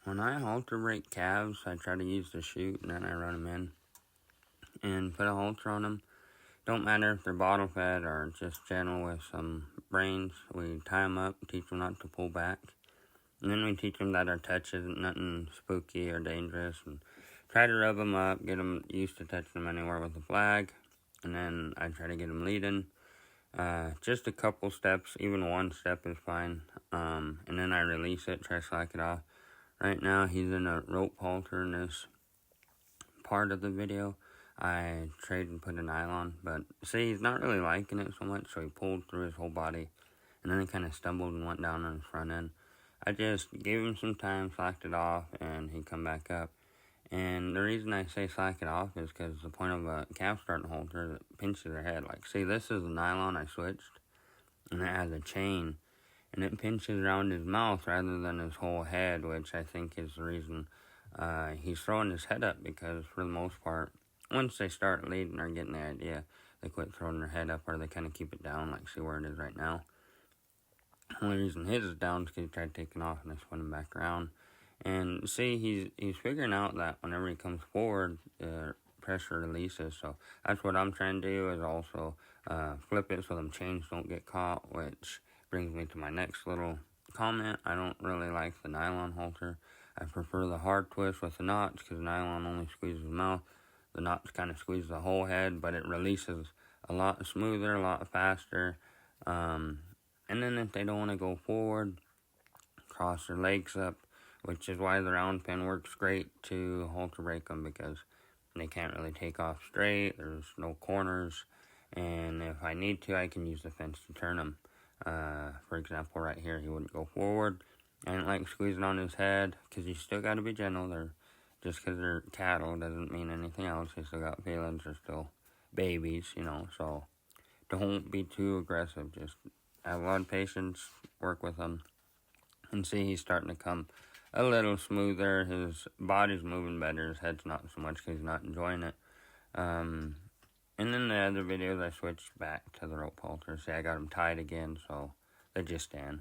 When I halter break calves, I try to use the chute and then I run them in and put a halter on them. Don't matter if they're bottle fed or just gentle with some reins. We tie them up, teach them not to pull back. And then we teach them that our touch isn't nothing spooky or dangerous. And try to rub them up, get them used to touching them anywhere with a flag. And then I try to get them leading. Just a couple steps, even one step is fine. And then I release it, try to slack it off. Right now he's in a rope halter in this part of the video. I tried and put a nylon, but see, he's not really liking it so much, so he pulled through his whole body, and then he kind of stumbled and went down on his front end. I just gave him some time, slacked it off, and he come back up. And the reason I say slack it off is because the point of a calf starting halter is it pinches their head. Like, see, this is a nylon I switched, and it has a chain, and it pinches around his mouth rather than his whole head, which I think is the reason he's throwing his head up, because for the most part, once they start leading or getting the idea, they quit throwing their head up, or they kind of keep it down, like see where it is right now. The only reason his is down is because he tried taking off and it's spinning back around. And see, he's figuring out that whenever he comes forward, pressure releases. So that's what I'm trying to do, is also flip it so them chains don't get caught, which brings me to my next little comment. I don't really like the nylon halter. I prefer the hard twist with the knots, because nylon only squeezes the mouth. The knots kind of squeeze the whole head, but it releases a lot smoother, a lot faster. And then if they don't want to go forward, cross their legs up, which is why the round pin works great to halter break them, because they can't really take off straight. There's no corners, and if I need to, I can use the fence to turn them. For example, right here, he wouldn't go forward. I didn't like squeezing on his head, because you still got to be gentle. Just because they're cattle doesn't mean anything else. They still got feelings. They're still babies, so don't be too aggressive. Just have a lot of patience, work with them, and see, he's starting to come a little smoother. His body's moving better. His head's not so much because he's not enjoying it. And then the other videos, I switched back to the rope halter. See, I got them tied again, so they just stand.